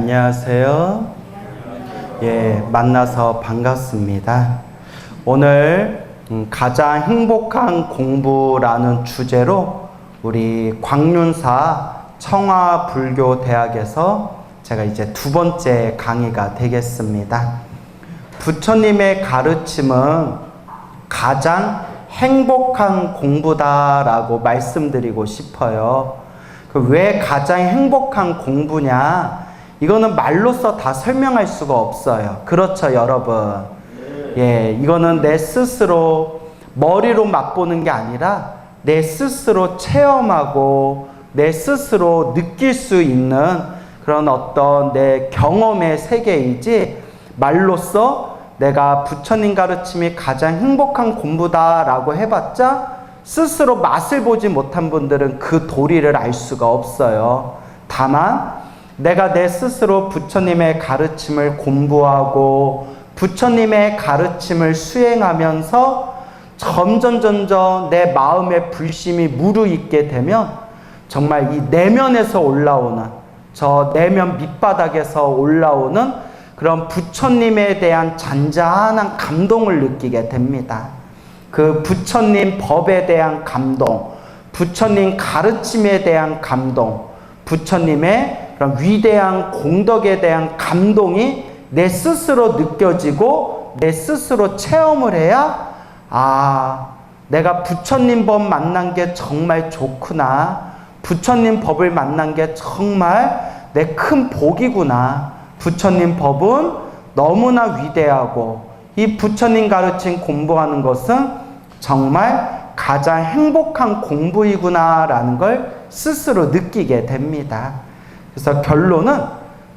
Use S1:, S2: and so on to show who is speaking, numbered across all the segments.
S1: 안녕하세요. 만나서 반갑습니다. 오늘 가장 행복한 공부라는 주제로 우리 광륜사 청화불교대학에서 제가 이제 두 번째 강의가 되겠습니다. 부처님의 가르침은 가장 행복한 공부다라고 말씀드리고 싶어요. 왜 가장 행복한 공부냐? 이거는 말로써 다 설명할 수가 없어요. 그렇죠, 여러분? 이거는 내 스스로 머리로 맛보는 게 아니라 내 스스로 체험하고 내 스스로 느낄 수 있는 그런 어떤 내 경험의 세계이지, 말로써 내가 부처님 가르침이 가장 행복한 공부다라고 해봤자 스스로 맛을 보지 못한 분들은 그 도리를 알 수가 없어요. 다만 내가 내 스스로 부처님의 가르침을 공부하고 부처님의 가르침을 수행하면서 점점 내 마음의 불심이 무르익게 되면 정말 이 내면에서 올라오는, 저 내면 밑바닥에서 올라오는 그런 부처님에 대한 잔잔한 감동을 느끼게 됩니다. 그 부처님 법에 대한 감동, 부처님 가르침에 대한 감동, 부처님의 그런 위대한 공덕에 대한 감동이 내 스스로 느껴지고 내 스스로 체험을 해야, 내가 부처님 법 만난 게 정말 좋구나, 부처님 법을 만난 게 정말 내 큰 복이구나, 부처님 법은 너무나 위대하고 이 부처님 가르침 공부하는 것은 정말 가장 행복한 공부이구나 라는 걸 스스로 느끼게 됩니다. 그래서 결론은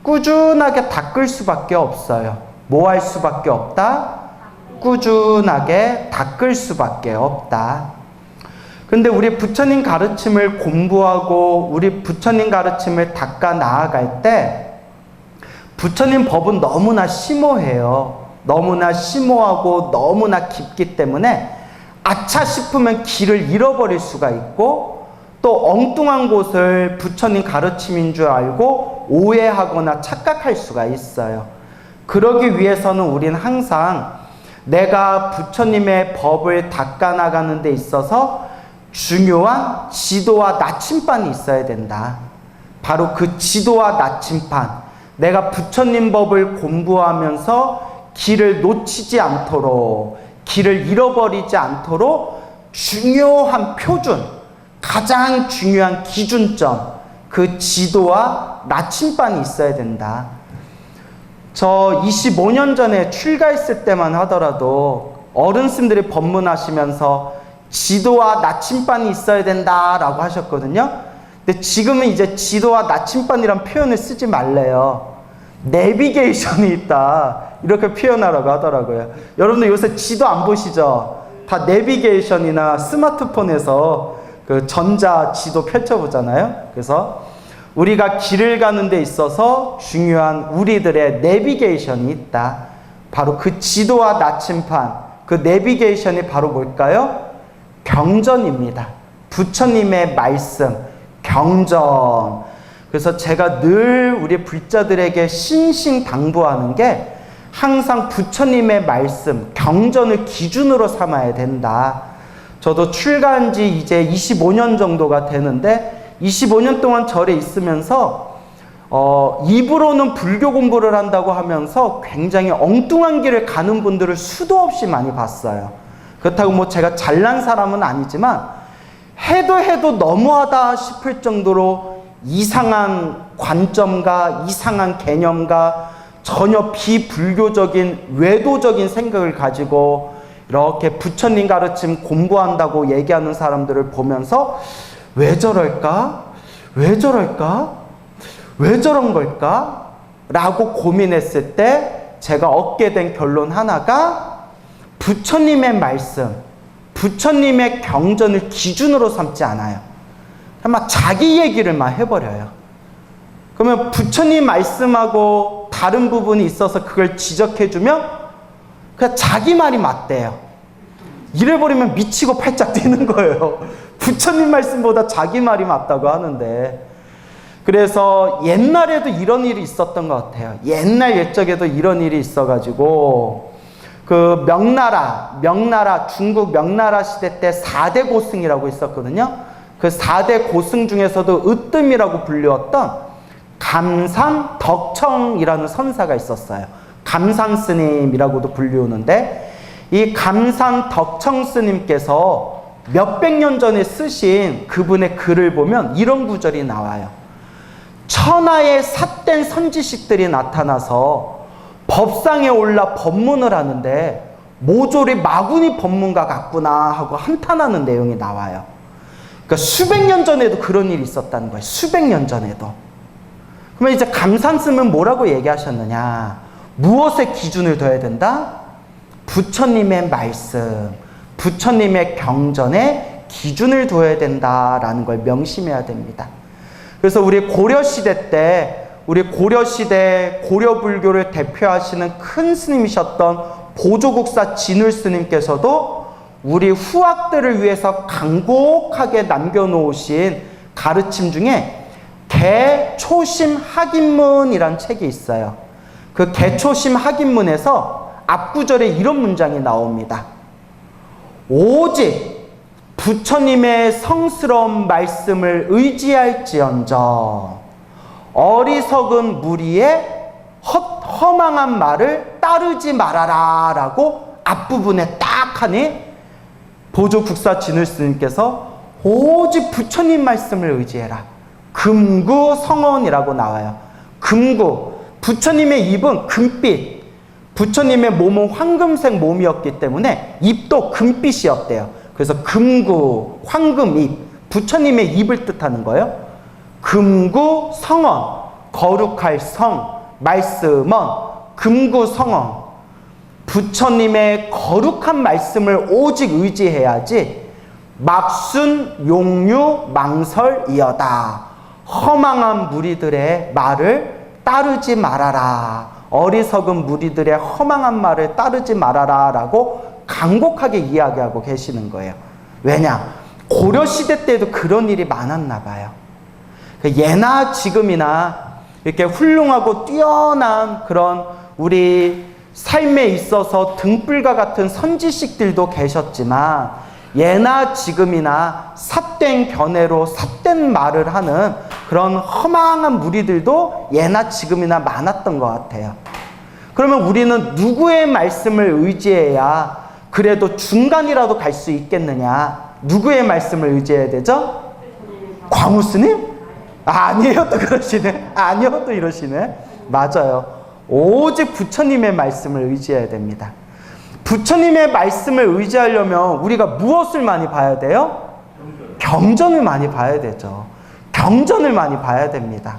S1: 꾸준하게 닦을 수밖에 없어요. 뭐 할 수밖에 없다? 꾸준하게 닦을 수밖에 없다. 근데 우리 부처님 가르침을 공부하고 우리 부처님 가르침을 닦아 나아갈 때 부처님 법은 너무나 심오해요. 너무나 심오하고 너무나 깊기 때문에 아차 싶으면 길을 잃어버릴 수가 있고, 또 엉뚱한 곳을 부처님 가르침인 줄 알고 오해하거나 착각할 수가 있어요. 그러기 위해서는 우린 항상 내가 부처님의 법을 닦아나가는 데 있어서 중요한 지도와 나침반이 있어야 된다. 바로 그 지도와 나침반, 내가 부처님 법을 공부하면서 길을 놓치지 않도록, 길을 잃어버리지 않도록 중요한 표준, 가장 중요한 기준점, 그 지도와 나침반이 있어야 된다. 저 25년 전에 출가했을 때만 하더라도 어른스님들이 법문하시면서 지도와 나침반이 있어야 된다라고 하셨거든요. 근데 지금은 이제 지도와 나침반이란 표현을 쓰지 말래요. 내비게이션이 있다, 이렇게 표현하라고 하더라고요. 여러분들 요새 지도 안 보시죠? 다 내비게이션이나 스마트폰에서 그 전자 지도 펼쳐보잖아요. 그래서 우리가 길을 가는 데 있어서 중요한 우리들의 내비게이션이 있다. 바로 그 지도와 나침반, 그 내비게이션이 바로 뭘까요? 경전입니다. 부처님의 말씀, 경전. 그래서 제가 늘 우리 불자들에게 신신당부하는 게 항상 부처님의 말씀, 경전을 기준으로 삼아야 된다. 저도 출가한 지 이제 25년 정도가 되는데 25년 동안 절에 있으면서 입으로는 불교 공부를 한다고 하면서 굉장히 엉뚱한 길을 가는 분들을 수도 없이 많이 봤어요. 그렇다고 뭐 제가 잘난 사람은 아니지만 해도 너무하다 싶을 정도로 이상한 관점과 이상한 개념과 전혀 비불교적인 외도적인 생각을 가지고 이렇게 부처님 가르침 공부한다고 얘기하는 사람들을 보면서 왜 저럴까? 왜 저럴까? 왜 저런 걸까? 라고 고민했을 때 제가 얻게 된 결론 하나가 부처님의 말씀, 부처님의 경전을 기준으로 삼지 않아요. 막 자기 얘기를 막 해버려요. 그러면 부처님 말씀하고 다른 부분이 있어서 그걸 지적해주면 그냥 자기 말이 맞대요. 이래버리면 미치고 팔짝 뛰는 거예요. 부처님 말씀보다 자기 말이 맞다고 하는데. 그래서 옛날에도 이런 일이 있었던 것 같아요. 옛날 옛적에도 이런 일이 있어가지고 그 명나라 중국 명나라 시대 때 4대 고승이라고 있었거든요. 그 4대 고승 중에서도 으뜸이라고 불리웠던 감산 덕청이라는 선사가 있었어요. 감산 스님이라고도 불리우는데, 이 감산 덕청 스님께서 몇백 년 전에 쓰신 그분의 글을 보면 이런 구절이 나와요. 천하의 삿된 선지식들이 나타나서 법상에 올라 법문을 하는데 모조리 마구니 법문가 같구나 하고 한탄하는 내용이 나와요. 그러니까 수백 년 전에도 그런 일이 있었다는 거예요. 수백 년 전에도. 그러면 이제 감산 스님은 뭐라고 얘기하셨느냐? 무엇에 기준을 둬야 된다? 부처님의 말씀, 부처님의 경전에 기준을 둬야 된다라는 걸 명심해야 됩니다. 그래서 우리 고려시대 때, 우리 고려시대 고려불교를 대표하시는 큰 스님이셨던 보조국사 진울 스님께서도 우리 후학들을 위해서 간곡하게 남겨놓으신 가르침 중에 개초심 학인문이란 책이 있어요. 그 개초심 학인문에서 앞구절에 이런 문장이 나옵니다. 오직 부처님의 성스러운 말씀을 의지할지언정 어리석은 무리의 허망한 말을 따르지 말아라 라고 앞부분에 딱 하니 보조국사 진울 스님께서 오직 부처님 말씀을 의지해라. 금구 성언이라고 나와요. 금구, 부처님의 입은 금빛, 부처님의 몸은 황금색 몸이었기 때문에 입도 금빛이었대요. 그래서 금구, 황금입, 부처님의 입을 뜻하는 거예요. 금구 성언, 거룩할 성, 말씀은 금구 성언, 부처님의 거룩한 말씀을 오직 의지해야지 막순 용유 망설이여다. 허망한 무리들의 말을 따르지 말아라. 어리석은 무리들의 허망한 말을 따르지 말아라 라고 간곡하게 이야기하고 계시는 거예요. 왜냐? 고려시대 때도 그런 일이 많았나 봐요. 예나 지금이나 이렇게 훌륭하고 뛰어난 그런 우리 삶에 있어서 등불과 같은 선지식들도 계셨지만, 예나 지금이나 삿된 견해로 삿된 말을 하는 그런 허망한 무리들도 예나 지금이나 많았던 것 같아요. 그러면 우리는 누구의 말씀을 의지해야 그래도 중간이라도 갈 수 있겠느냐? 누구의 말씀을 의지해야 되죠? 광우 스님? 아니에요, 또 그러시네. 아니요, 또 이러시네. 맞아요. 오직 부처님의 말씀을 의지해야 됩니다. 부처님의 말씀을 의지하려면 우리가 무엇을 많이 봐야 돼요? 경전을 많이 봐야 되죠. 경전을 많이 봐야 됩니다.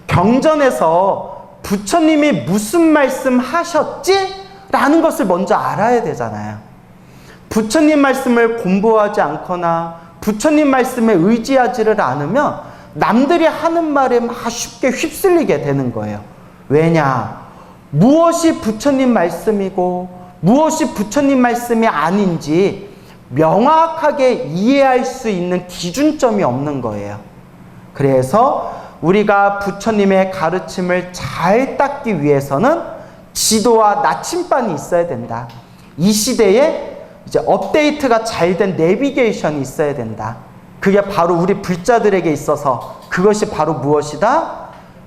S1: 경전에서 부처님이 무슨 말씀 하셨지? 라는 것을 먼저 알아야 되잖아요. 부처님 말씀을 공부하지 않거나 부처님 말씀에 의지하지를 않으면 남들이 하는 말에 막 쉽게 휩쓸리게 되는 거예요. 왜냐? 무엇이 부처님 말씀이고 무엇이 부처님 말씀이 아닌지 명확하게 이해할 수 있는 기준점이 없는 거예요. 그래서 우리가 부처님의 가르침을 잘 닦기 위해서는 지도와 나침반이 있어야 된다. 이 시대에 이제 업데이트가 잘 된 내비게이션이 있어야 된다. 그게 바로 우리 불자들에게 있어서 그것이 바로 무엇이다?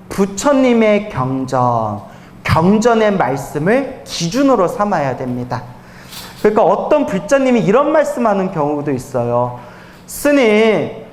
S1: 부처님의 경전, 경전의 말씀을 기준으로 삼아야 됩니다. 그러니까 어떤 불자님이 이런 말씀하는 경우도 있어요. 스님,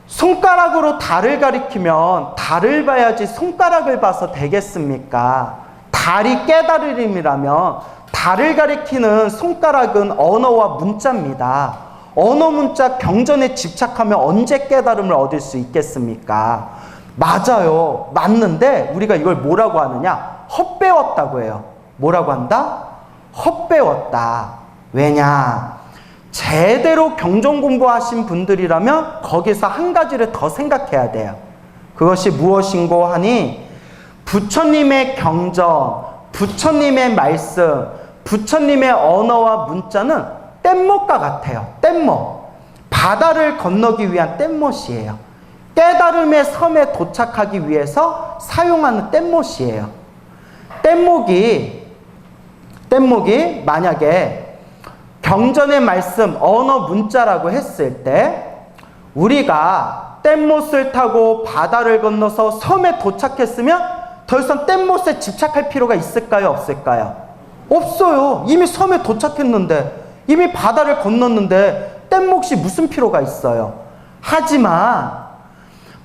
S1: 손가락으로 달을 가리키면 달을 봐야지 손가락을 봐서 되겠습니까? 달이 깨달음이라면 달을 가리키는 손가락은 언어와 문자입니다. 언어 문자 경전에 집착하면 언제 깨달음을 얻을 수 있겠습니까? 맞아요. 맞는데 우리가 이걸 뭐라고 하느냐? 헛배웠다고 해요. 뭐라고 한다? 헛배웠다. 왜냐? 제대로 경전 공부하신 분들이라면 거기서 한 가지를 더 생각해야 돼요. 그것이 무엇인고 하니 부처님의 경전, 부처님의 말씀, 부처님의 언어와 문자는 뗏목과 같아요. 뗏목. 바다를 건너기 위한 뗏목이에요. 깨달음의 섬에 도착하기 위해서 사용하는 뗏못이에요. 뗏목이 만약에 경전의 말씀, 언어 문자라고 했을 때 우리가 뗏못을 타고 바다를 건너서 섬에 도착했으면 더 이상 뗏못에 집착할 필요가 있을까요? 없을까요? 없어요. 이미 섬에 도착했는데, 이미 바다를 건넜는데 뗏목이 무슨 필요가 있어요? 하지만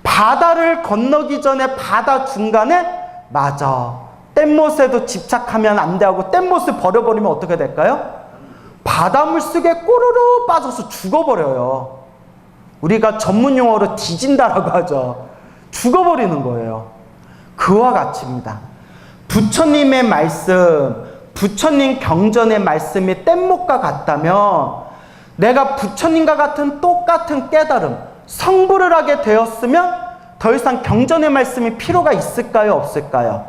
S1: 바다를 건너기 전에 바다 중간에 맞아, 뗏못에도 집착하면 안 돼 하고 뗏못을 버려버리면 어떻게 될까요? 바닷물 속에 꼬르르 빠져서 죽어버려요. 우리가 전문 용어로 뒤진다라고 하죠. 죽어버리는 거예요. 그와 같습니다. 부처님의 말씀, 부처님 경전의 말씀이 뗏목과 같다면 내가 부처님과 같은 똑같은 깨달음, 성불을 하게 되었으면 더 이상 경전의 말씀이 필요가 있을까요? 없을까요?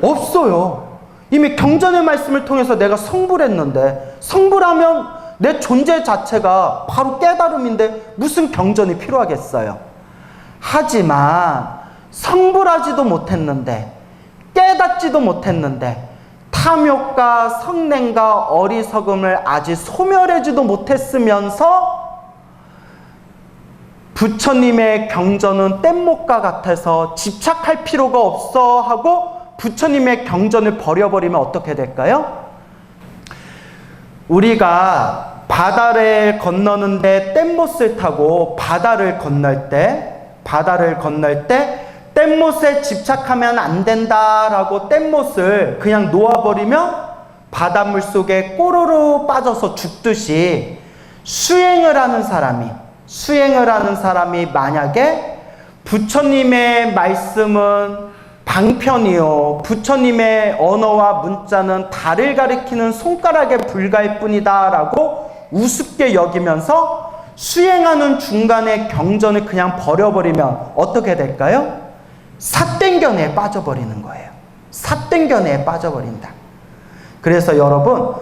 S1: 없어요. 이미 경전의 말씀을 통해서 내가 성불했는데, 성불하면 내 존재 자체가 바로 깨달음인데 무슨 경전이 필요하겠어요? 하지만 성불하지도 못했는데, 깨닫지도 못했는데, 탐욕과 성냄과 어리석음을 아직 소멸하지도 못했으면서 부처님의 경전은 뗏목과 같아서 집착할 필요가 없어 하고 부처님의 경전을 버려버리면 어떻게 될까요? 우리가 바다를 건너는데 뗏못을 타고 바다를 건널 때 뗏못에 집착하면 안 된다라고 뗏못을 그냥 놓아버리면 바닷물 속에 꼬르르 빠져서 죽듯이 수행을 하는 사람이 만약에 부처님의 말씀은 방편이요, 부처님의 언어와 문자는 달을 가리키는 손가락에 불과할 뿐이다 라고 우습게 여기면서 수행하는 중간에 경전을 그냥 버려버리면 어떻게 될까요? 삿땡견에 빠져버리는 거예요. 삿땡견에 빠져버린다. 그래서 여러분,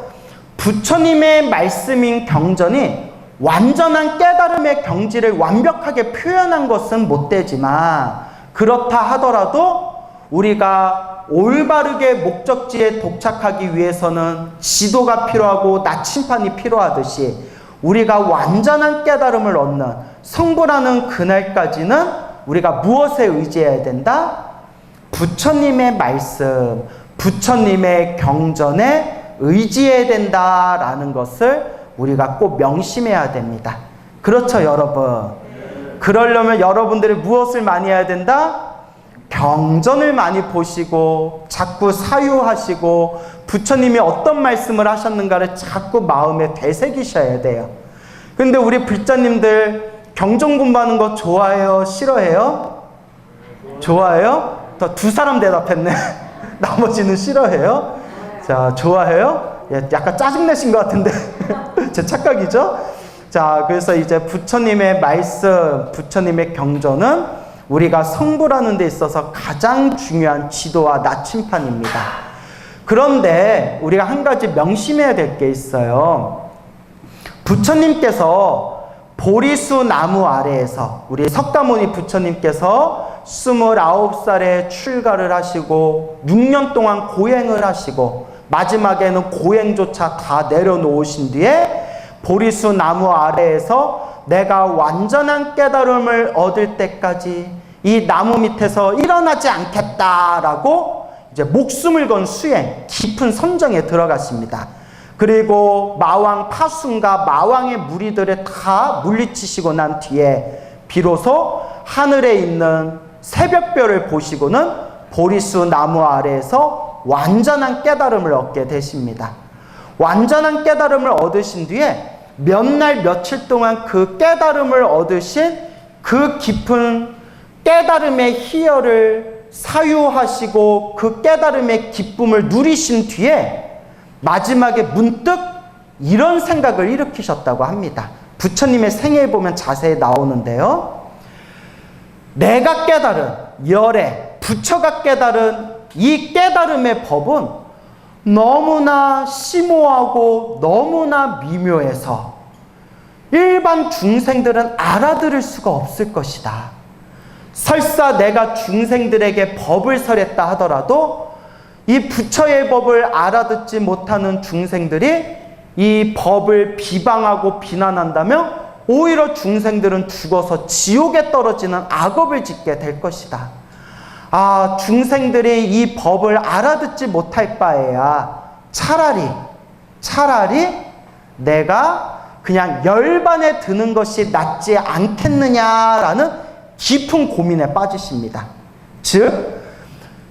S1: 부처님의 말씀인 경전이 완전한 깨달음의 경지를 완벽하게 표현한 것은 못 되지만, 그렇다 하더라도 우리가 올바르게 목적지에 도착하기 위해서는 지도가 필요하고 나침판이 필요하듯이 우리가 완전한 깨달음을 얻는 성불하는 그날까지는 우리가 무엇에 의지해야 된다? 부처님의 말씀, 부처님의 경전에 의지해야 된다라는 것을 우리가 꼭 명심해야 됩니다. 그렇죠, 여러분? 그러려면 여러분들이 무엇을 많이 해야 된다? 경전을 많이 보시고 자꾸 사유하시고 부처님이 어떤 말씀을 하셨는가를 자꾸 마음에 되새기셔야 돼요. 근데 우리 불자님들 경전 공부하는 거 좋아해요? 싫어해요? 좋아해요? 더 두 사람 대답했네. 나머지는 싫어해요? 자, 좋아해요? 예, 약간 짜증내신 것 같은데 제 착각이죠? 자, 그래서 이제 부처님의 말씀, 부처님의 경전은 우리가 성불하는 데 있어서 가장 중요한 지도와 나침판입니다. 그런데 우리가 한 가지 명심해야 될 게 있어요. 부처님께서 보리수 나무 아래에서, 우리 석가모니 부처님께서 29살에 출가를 하시고 6년 동안 고행을 하시고 마지막에는 고행조차 다 내려놓으신 뒤에 보리수 나무 아래에서 내가 완전한 깨달음을 얻을 때까지 이 나무 밑에서 일어나지 않겠다라고 이제 목숨을 건 수행, 깊은 선정에 들어갔습니다. 그리고 마왕 파순과 마왕의 무리들을 다 물리치시고 난 뒤에 비로소 하늘에 있는 새벽별을 보시고는 보리수 나무 아래에서 완전한 깨달음을 얻게 되십니다. 완전한 깨달음을 얻으신 뒤에 몇 날 며칠 동안 그 깨달음을 얻으신 그 깊은 깨달음의 희열을 사유하시고 그 깨달음의 기쁨을 누리신 뒤에 마지막에 문득 이런 생각을 일으키셨다고 합니다. 부처님의 생애에 보면 자세히 나오는데요. 내가 깨달은 열애, 부처가 깨달은 이 깨달음의 법은 너무나 심오하고 너무나 미묘해서 일반 중생들은 알아들을 수가 없을 것이다. 설사 내가 중생들에게 법을 설했다 하더라도 이 부처의 법을 알아듣지 못하는 중생들이 이 법을 비방하고 비난한다면 오히려 중생들은 죽어서 지옥에 떨어지는 악업을 짓게 될 것이다. 아, 중생들이 이 법을 알아듣지 못할 바에야 차라리 내가 그냥 열반에 드는 것이 낫지 않겠느냐라는 깊은 고민에 빠지십니다. 즉,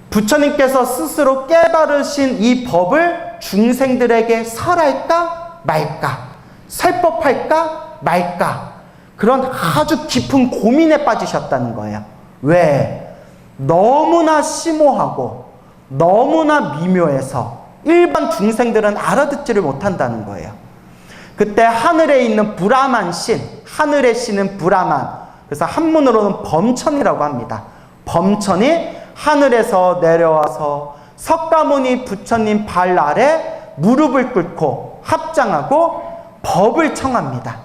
S1: 부처님께서 스스로 깨달으신 이 법을 중생들에게 설할까 말까, 설법할까 말까, 그런 아주 깊은 고민에 빠지셨다는 거예요. 왜? 너무나 심오하고 너무나 미묘해서 일반 중생들은 알아듣지를 못한다는 거예요. 그때 하늘에 있는 브라만 신, 하늘의 신은 브라만, 그래서 한문으로는 범천이라고 합니다. 범천이 하늘에서 내려와서 석가모니 부처님 발 아래 무릎을 꿇고 합장하고 법을 청합니다.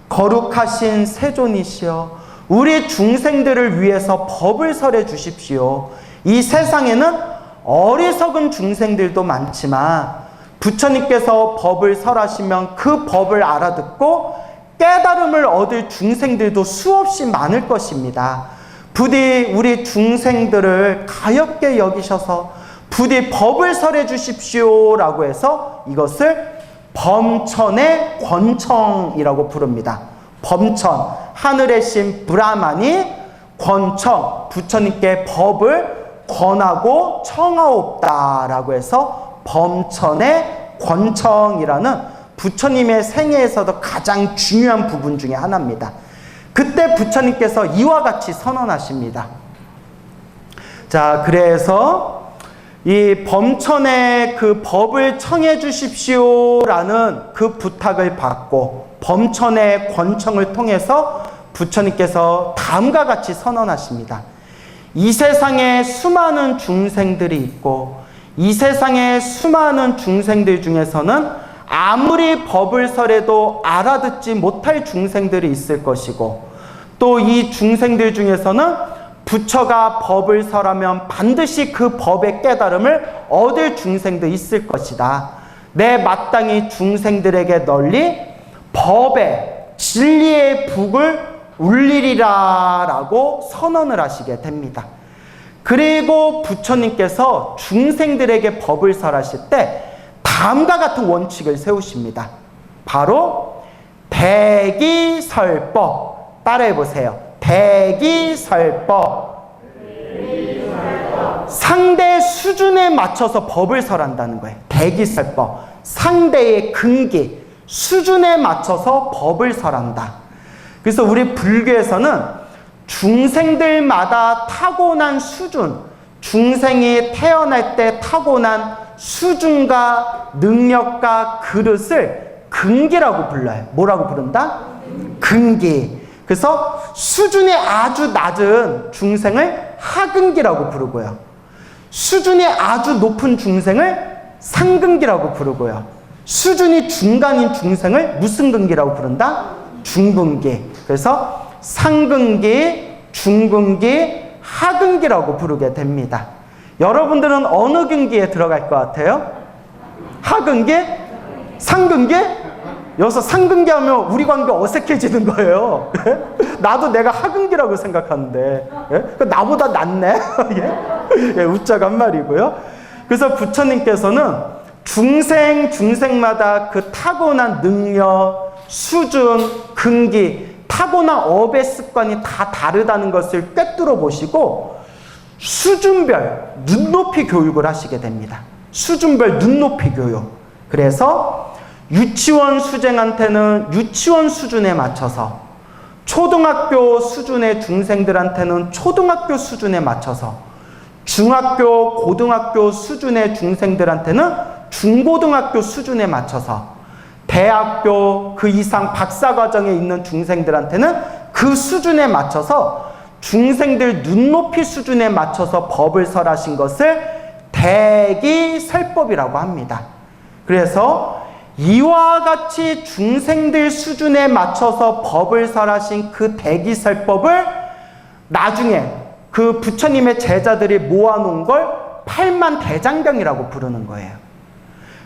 S1: 거룩하신 세존이시여, 우리 중생들을 위해서 법을 설해 주십시오. 이 세상에는 어리석은 중생들도 많지만 부처님께서 법을 설하시면 그 법을 알아듣고 깨달음을 얻을 중생들도 수없이 많을 것입니다. 부디 우리 중생들을 가엾게 여기셔서 부디 법을 설해 주십시오라고 해서 이것을 범천의 권청이라고 부릅니다. 범천, 하늘의 신 브라만이 권청, 부처님께 법을 권하고 청하옵다라고 해서 범천의 권청이라는 부처님의 생애에서도 가장 중요한 부분 중에 하나입니다. 그때 부처님께서 이와 같이 선언하십니다. 자, 그래서 이 범천의 그 법을 청해 주십시오라는 그 부탁을 받고 범천의 권청을 통해서 부처님께서 다음과 같이 선언하십니다. 이 세상에 수많은 중생들이 있고 이 세상에 수많은 중생들 중에서는 아무리 법을 설해도 알아듣지 못할 중생들이 있을 것이고 또 이 중생들 중에서는 부처가 법을 설하면 반드시 그 법의 깨달음을 얻을 중생도 있을 것이다. 내 마땅히 중생들에게 널리 법의 진리의 북을 울리리라 라고 선언을 하시게 됩니다. 그리고 부처님께서 중생들에게 법을 설하실 때 다음과 같은 원칙을 세우십니다. 바로 대기설법. 따라해 보세요. 대기설법. 상대 수준에 맞춰서 법을 설한다는 거예요. 대기설법. 상대의 근기, 수준에 맞춰서 법을 설한다. 그래서 우리 불교에서는 중생들마다 타고난 수준, 중생이 태어날 때 타고난 수준과 능력과 그릇을 근기라고 불러요. 뭐라고 부른다? 근기. 그래서 수준이 아주 낮은 중생을 하근기라고 부르고요. 수준이 아주 높은 중생을 상근기라고 부르고요. 수준이 중간인 중생을 무슨 근기라고 부른다? 중근기. 그래서 상근기, 중근기, 하근기라고 부르게 됩니다. 여러분들은 어느 근기에 들어갈 것 같아요? 하근기? 상근기? 여기서 상근기 하면 우리 관계 어색해지는 거예요. 나도 내가 하근기라고 생각하는데 나보다 낫네? 웃자고 한 말이고요. 그래서 부처님께서는 중생마다 그 타고난 능력, 수준, 근기, 타고난 업의 습관이 다 다르다는 것을 꿰뚫어 보시고 수준별 눈높이 교육을 하시게 됩니다. 수준별 눈높이 교육. 그래서 유치원 수쟁한테는 유치원 수준에 맞춰서, 초등학교 수준의 중생들한테는 초등학교 수준에 맞춰서, 중학교, 고등학교 수준의 중생들한테는 중고등학교 수준에 맞춰서, 대학교 그 이상 박사과정에 있는 중생들한테는 그 수준에 맞춰서 중생들 눈높이 수준에 맞춰서 법을 설하신 것을 대기설법이라고 합니다. 그래서 이와 같이 중생들 수준에 맞춰서 법을 설하신 그 대기설법을 나중에 그 부처님의 제자들이 모아놓은 걸 팔만대장경이라고 부르는 거예요.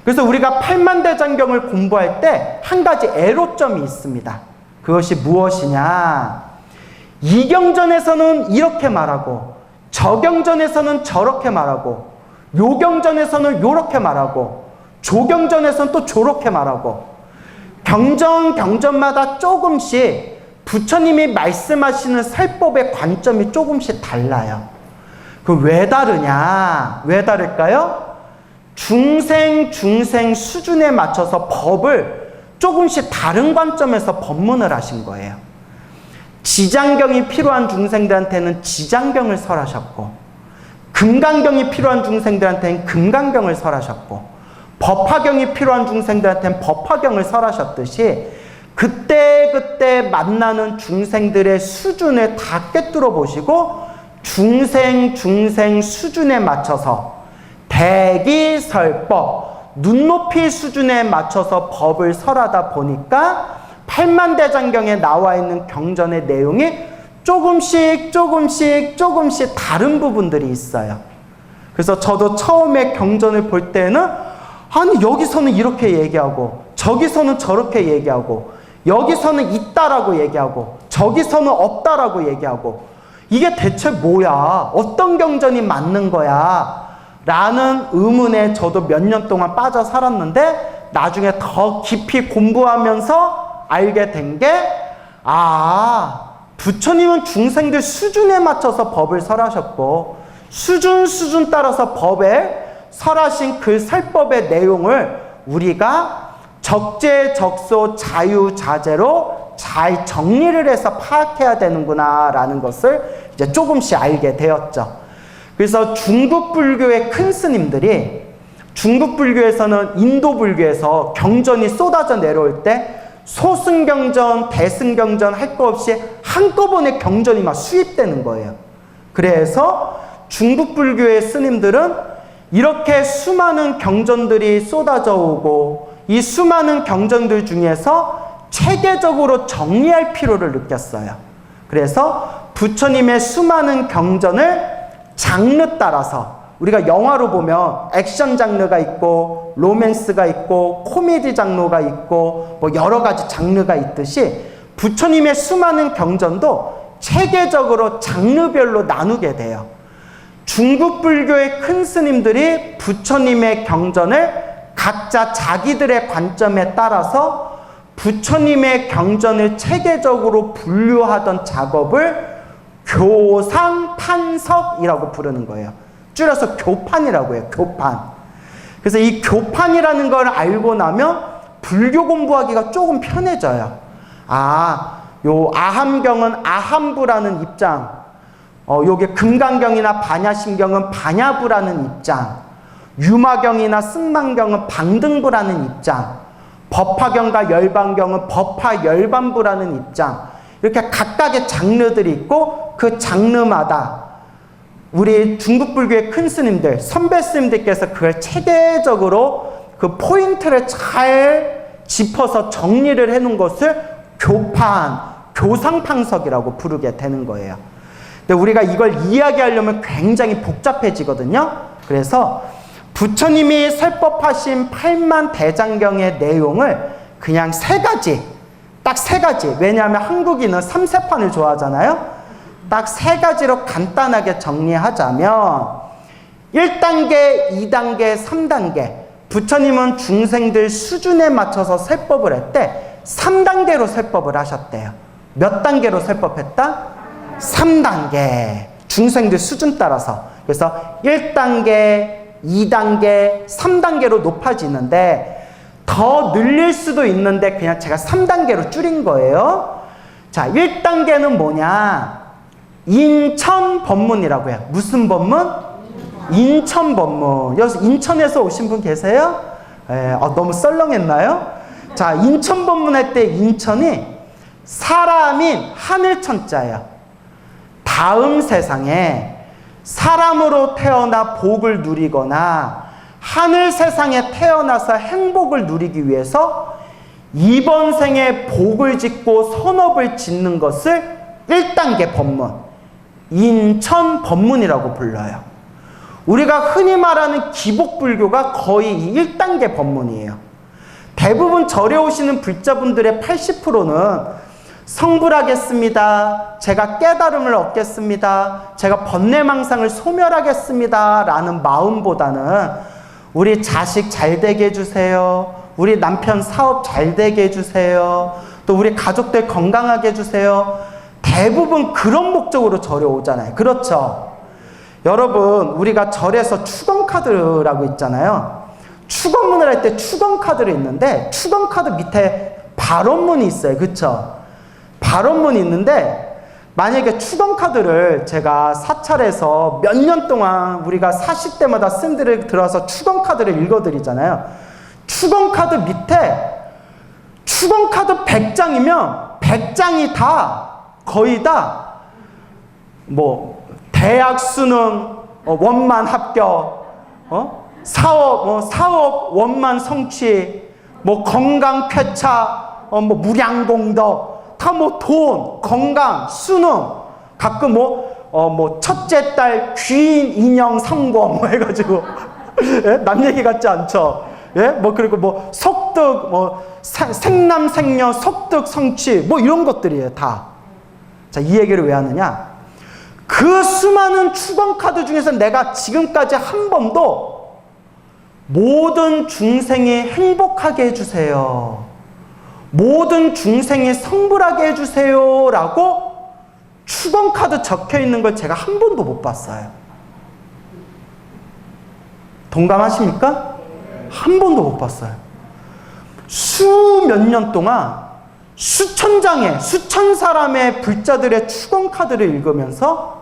S1: 그래서 우리가 팔만대장경을 공부할 때 한 가지 애로점이 있습니다. 그것이 무엇이냐? 이 경전에서는 이렇게 말하고, 저 경전에서는 저렇게 말하고, 요 경전에서는 요렇게 말하고, 조 경전에서는 또 저렇게 말하고, 경전마다 조금씩 부처님이 말씀하시는 설법의 관점이 조금씩 달라요. 그 왜 다르냐? 왜 다를까요? 중생 수준에 맞춰서 법을 조금씩 다른 관점에서 법문을 하신 거예요. 지장경이 필요한 중생들한테는 지장경을 설하셨고, 금강경이 필요한 중생들한테는 금강경을 설하셨고, 법화경이 필요한 중생들한테는 법화경을 설하셨듯이 그때 만나는 중생들의 수준을 다 꿰뚫어 보시고 중생 수준에 맞춰서 대기설법, 눈높이 수준에 맞춰서 법을 설하다 보니까 팔만대장경에 나와 있는 경전의 내용이 조금씩 다른 부분들이 있어요. 그래서 저도 처음에 경전을 볼 때는 아니 여기서는 이렇게 얘기하고 저기서는 저렇게 얘기하고 여기서는 있다라고 얘기하고 저기서는 없다라고 얘기하고 이게 대체 뭐야? 어떤 경전이 맞는 거야? 라는 의문에 저도 몇 년 동안 빠져 살았는데 나중에 더 깊이 공부하면서 알게 된 게 부처님은 중생들 수준에 맞춰서 법을 설하셨고 수준 따라서 법에 설하신 그 설법의 내용을 우리가 적재적소 자유자재로 잘 정리를 해서 파악해야 되는구나 라는 것을 이제 조금씩 알게 되었죠. 그래서 중국 불교의 큰 스님들이 중국 불교에서는 인도 불교에서 경전이 쏟아져 내려올 때 소승경전, 대승경전 할 거 없이 한꺼번에 경전이 막 수입되는 거예요. 그래서 중국 불교의 스님들은 이렇게 수많은 경전들이 쏟아져 오고 이 수많은 경전들 중에서 체계적으로 정리할 필요를 느꼈어요. 그래서 부처님의 수많은 경전을 장르 따라서 우리가 영화로 보면 액션 장르가 있고 로맨스가 있고 코미디 장르가 있고 뭐 여러 가지 장르가 있듯이 부처님의 수많은 경전도 체계적으로 장르별로 나누게 돼요. 중국 불교의 큰 스님들이 부처님의 경전을 각자 자기들의 관점에 따라서 부처님의 경전을 체계적으로 분류하던 작업을 교상판석이라고 부르는 거예요. 줄여서 교판이라고 해요. 교판. 그래서 이 교판이라는 걸 알고 나면 불교 공부하기가 조금 편해져요. 요 아함경은 아함부라는 입장, 요게 금강경이나 반야심경은 반야부라는 입장, 유마경이나 승만경은 방등부라는 입장, 법화경과 열반경은 법화열반부라는 입장, 이렇게 각각의 장르들이 있고 그 장르마다 우리 중국 불교의 큰 스님들, 선배 스님들께서 그걸 체계적으로 그 포인트를 잘 짚어서 정리를 해놓은 것을 교판, 교상판석이라고 부르게 되는 거예요. 근데 우리가 이걸 이야기하려면 굉장히 복잡해지거든요. 그래서 부처님이 설법하신 팔만대장경의 내용을 그냥 딱 세 가지. 왜냐하면 한국인은 삼세판을 좋아하잖아요. 딱 세 가지로 간단하게 정리하자면 1단계, 2단계, 3단계. 부처님은 중생들 수준에 맞춰서 설법을 했대 3단계로 설법을 하셨대요. 몇 단계로 설법했다? 3단계. 중생들 수준 따라서. 그래서 1단계, 2단계, 3단계로 높아지는데 더 늘릴 수도 있는데 그냥 제가 3단계로 줄인 거예요. 자, 1단계는 뭐냐? 인천법문이라고 해요. 무슨 법문? 인천법문. 여기서 인천에서 오신 분 계세요? 너무 썰렁했나요? 자, 인천법문 할 때 인천이 사람인 하늘천자예요. 다음 세상에 사람으로 태어나 복을 누리거나 하늘 세상에 태어나서 행복을 누리기 위해서 이번 생에 복을 짓고 선업을 짓는 것을 1단계 법문, 인천 법문이라고 불러요. 우리가 흔히 말하는 기복불교가 거의 이 1단계 법문이에요. 대부분 절에 오시는 불자분들의 80%는 성불하겠습니다. 제가 깨달음을 얻겠습니다. 제가 번뇌망상을 소멸하겠습니다. 라는 마음보다는 우리 자식 잘 되게 해주세요. 우리 남편 사업 잘 되게 해주세요. 또 우리 가족들 건강하게 해주세요. 대부분 그런 목적으로 절에 오잖아요. 그렇죠? 여러분, 우리가 절에서 축원카드라고 있잖아요. 축원문을 할 때 축원카드를 있는데 축원카드 밑에 발언문이 있어요. 그쵸? 발언문이 있는데 만약에 축원카드를 제가 사찰에서 몇 년 동안 우리가 40대마다 쌤들을 들어서 축원카드를 읽어드리잖아요. 축원카드 밑에 축원카드 100장이면 100장이 다 거의 다 뭐 대학 수능 원만 합격, 사업 원만 성취, 뭐 건강 쾌차, 뭐 무량공덕, 다 뭐 돈, 건강, 수능, 가끔 뭐 첫째 딸 귀인 인형 성공 뭐 해가지고 예? 남 얘기 같지 않죠? 예? 뭐 그리고 뭐 속득, 뭐 생남 생녀 속득 성취 뭐 이런 것들이에요 다. 자, 이 얘기를 왜 하느냐? 그 수많은 축원카드 중에서 내가 지금까지 한 번도 모든 중생이 행복하게 해주세요, 모든 중생이 성불하게 해주세요 라고 축원카드 적혀있는 걸 제가 한 번도 못 봤어요. 동감하십니까? 한 번도 못 봤어요. 수몇 년 동안 수천 장의, 수천 사람의 불자들의 축원카드를 읽으면서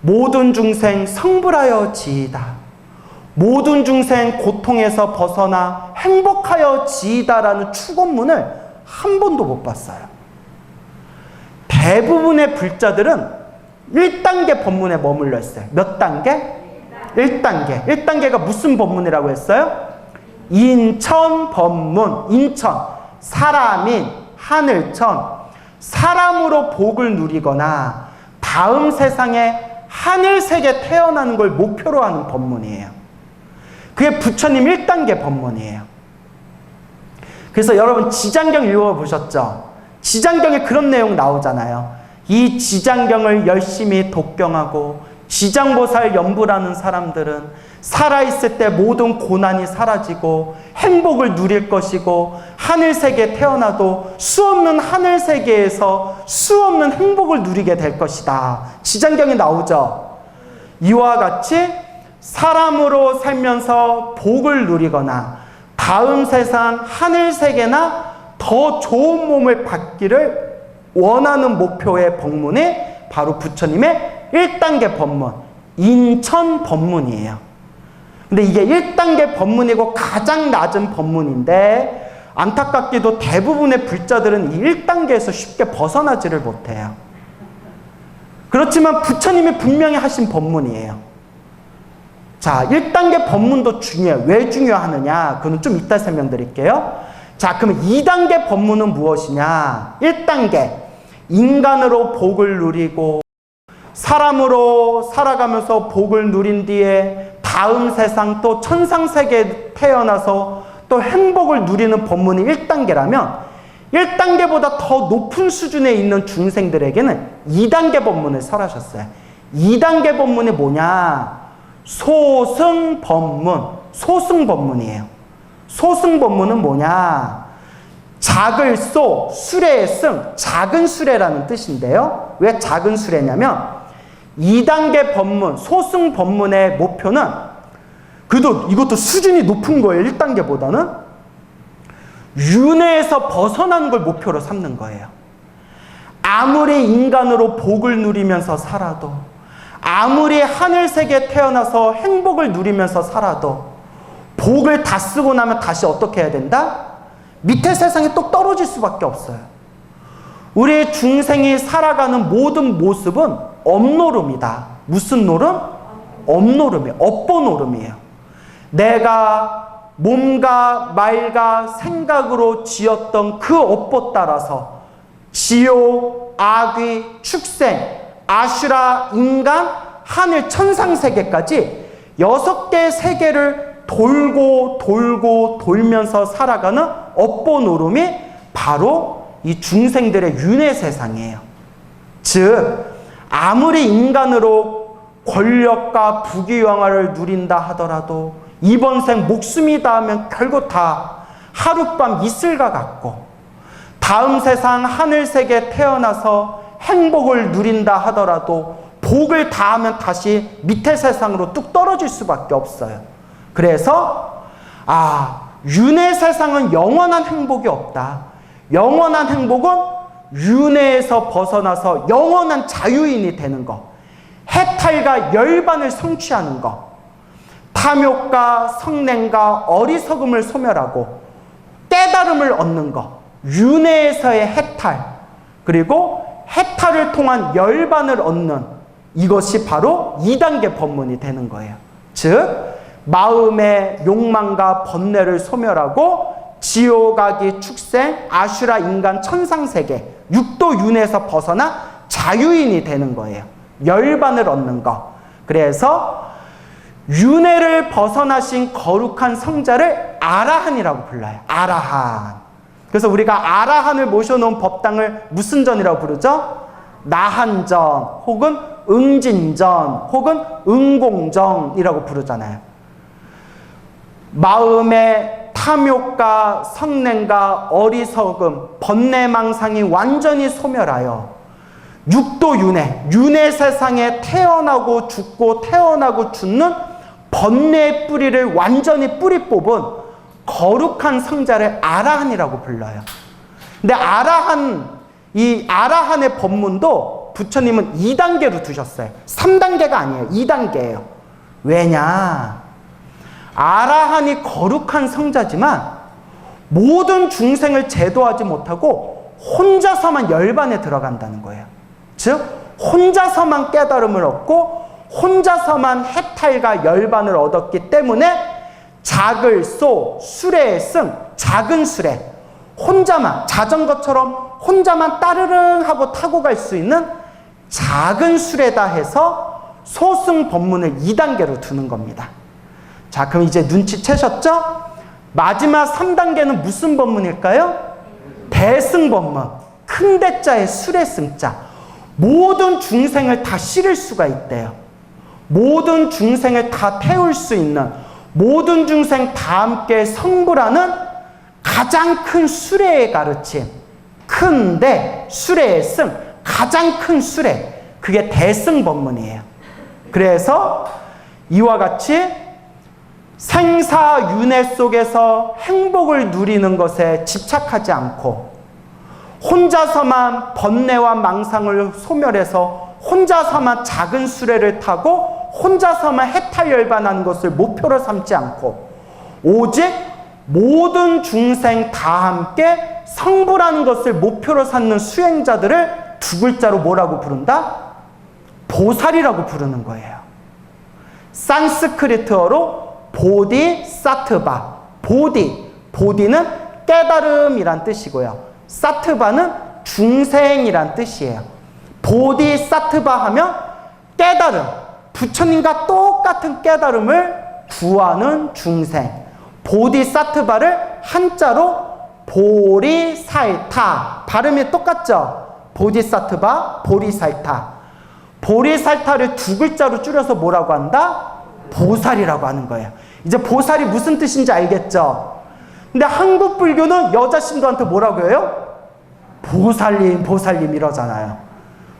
S1: 모든 중생 성불하여 지이다, 모든 중생 고통에서 벗어나 행복하여 지이다라는 축원문을 한 번도 못 봤어요. 대부분의 불자들은 1단계 법문에 머물러 있어요. 몇 단계? 1단계. 1단계가 무슨 법문이라고 했어요? 인천 법문. 인천. 사람인 하늘천. 사람으로 복을 누리거나 다음 세상에 하늘세계 태어나는 걸 목표로 하는 법문이에요. 그게 부처님 1단계 법문이에요. 그래서 여러분 지장경 읽어보셨죠? 지장경에 그런 내용 나오잖아요. 이 지장경을 열심히 독경하고 지장보살 연부라는 사람들은 살아있을 때 모든 고난이 사라지고 행복을 누릴 것이고 하늘세계에 태어나도 수없는 하늘세계에서 수없는 행복을 누리게 될 것이다. 지장경에 나오죠. 이와 같이 사람으로 살면서 복을 누리거나 다음 세상 하늘세계나 더 좋은 몸을 받기를 원하는 목표의 법문이 바로 부처님의 1단계 법문, 인천 법문이에요. 근데 이게 1단계 법문이고 가장 낮은 법문인데 안타깝게도 대부분의 불자들은 이 1단계에서 쉽게 벗어나지를 못해요. 그렇지만 부처님이 분명히 하신 법문이에요. 자, 1단계 법문도 중요해요. 왜 중요하느냐? 그건 좀 이따 설명드릴게요. 자, 그럼 2단계 법문은 무엇이냐? 1단계, 인간으로 복을 누리고 사람으로 살아가면서 복을 누린 뒤에 다음 세상 또 천상세계에 태어나서 또 행복을 누리는 법문이 1단계라면 1단계보다 더 높은 수준에 있는 중생들에게는 2단계 법문을 설하셨어요. 2단계 법문이 뭐냐? 소승법문. 소승법문이에요. 소승법문은 뭐냐? 작을 소, 수레의 승, 작은 수레라는 뜻인데요. 왜 작은 수레냐면 2단계 법문, 소승 법문의 목표는 그래도 이것도 수준이 높은 거예요. 1단계보다는 윤회에서 벗어나는 걸 목표로 삼는 거예요. 아무리 인간으로 복을 누리면서 살아도, 아무리 하늘세계에 태어나서 행복을 누리면서 살아도 복을 다 쓰고 나면 다시 어떻게 해야 된다? 밑에 세상에 또 떨어질 수밖에 없어요. 우리 중생이 살아가는 모든 모습은 업노름이다. 무슨 노름? 업노름이에요. 업보노름이에요. 내가 몸과 말과 생각으로 지었던 그 업보 따라서 지옥, 악귀, 축생, 아슈라, 인간, 하늘, 천상 세계까지 6개의 세계를 돌고 돌면서 살아가는 업보 노름이 바로 이 중생들의 윤회 세상이에요. 즉 아무리 인간으로 권력과 부귀영화를 누린다 하더라도 이번 생 목숨이 닿으면 결국 다 하룻밤 이슬과 같고, 다음 세상 하늘세계에 태어나서 행복을 누린다 하더라도 복을 다하면 다시 밑에 세상으로 뚝 떨어질 수밖에 없어요. 그래서 윤회 세상은 영원한 행복이 없다. 영원한 행복은 윤회에서 벗어나서 영원한 자유인이 되는 것, 해탈과 열반을 성취하는 것, 탐욕과 성냄과 어리석음을 소멸하고 깨달음을 얻는 것, 윤회에서의 해탈, 그리고 해탈을 통한 열반을 얻는 이것이 바로 2단계 법문이 되는 거예요. 즉 마음의 욕망과 번뇌를 소멸하고 지옥아기, 축생, 아슈라, 인간, 천상세계, 육도 윤회에서 벗어나 자유인이 되는 거예요. 열반을 얻는 것. 그래서 윤회를 벗어나신 거룩한 성자를 아라한이라고 불러요. 아라한. 그래서 우리가 아라한을 모셔놓은 법당을 무슨 전이라고 부르죠? 나한전, 혹은 응진전, 혹은 응공전이라고 부르잖아요. 마음의 탐욕과 성냄과 어리석음, 번뇌망상이 완전히 소멸하여 육도 윤회, 윤회 세상에 태어나고 죽고 태어나고 죽는 번뇌의 뿌리를 완전히 뿌리 뽑은 거룩한 성자를 아라한이라고 불러요. 근데 이 아라한의 법문도 부처님은 2단계로 두셨어요. 3단계가 아니에요. 2단계예요. 왜냐? 아라한이 거룩한 성자지만 모든 중생을 제도하지 못하고 혼자서만 열반에 들어간다는 거예요. 즉 혼자서만 깨달음을 얻고 혼자서만 해탈과 열반을 얻었기 때문에 작을 쏘, 수레에 승, 작은 수레, 혼자만, 자전거처럼 혼자만 따르릉 하고 타고 갈 수 있는 작은 수레다 해서 소승 법문을 2단계로 두는 겁니다. 자, 그럼 이제 눈치채셨죠? 마지막 3단계는 무슨 법문일까요? 대승 법문. 큰 대자에 수레승자. 모든 중생을 다 실을 수가 있대요. 모든 중생을 다 태울 수 있는, 모든 중생 다 함께 성불하는 가장 큰 수레의 가르침. 큰데 수레의 승, 가장 큰 수레. 그게 대승 법문이에요. 그래서 이와 같이 생사윤회 속에서 행복을 누리는 것에 집착하지 않고 혼자서만 번뇌와 망상을 소멸해서 혼자서만 작은 수레를 타고 혼자서만 해탈열반하는 것을 목표로 삼지 않고 오직 모든 중생 다 함께 성불하는 것을 목표로 삼는 수행자들을 두 글자로 뭐라고 부른다? 보살이라고 부르는 거예요. 산스크리트어로 보디사트바. 보디는 깨달음이란 뜻이고요. 사트바는 중생이란 뜻이에요. 보디사트바 하면 깨달음, 부처님과 똑같은 깨달음을 구하는 중생. 보디사트바를 한자로 보리살타, 발음이 똑같죠? 보디사트바, 보리살타. 보리살타를 두 글자로 줄여서 뭐라고 한다? 보살이라고 하는 거예요. 이제 보살이 무슨 뜻인지 알겠죠? 근데 한국 불교는 여자 신도한테 뭐라고 해요? 보살님 이러잖아요.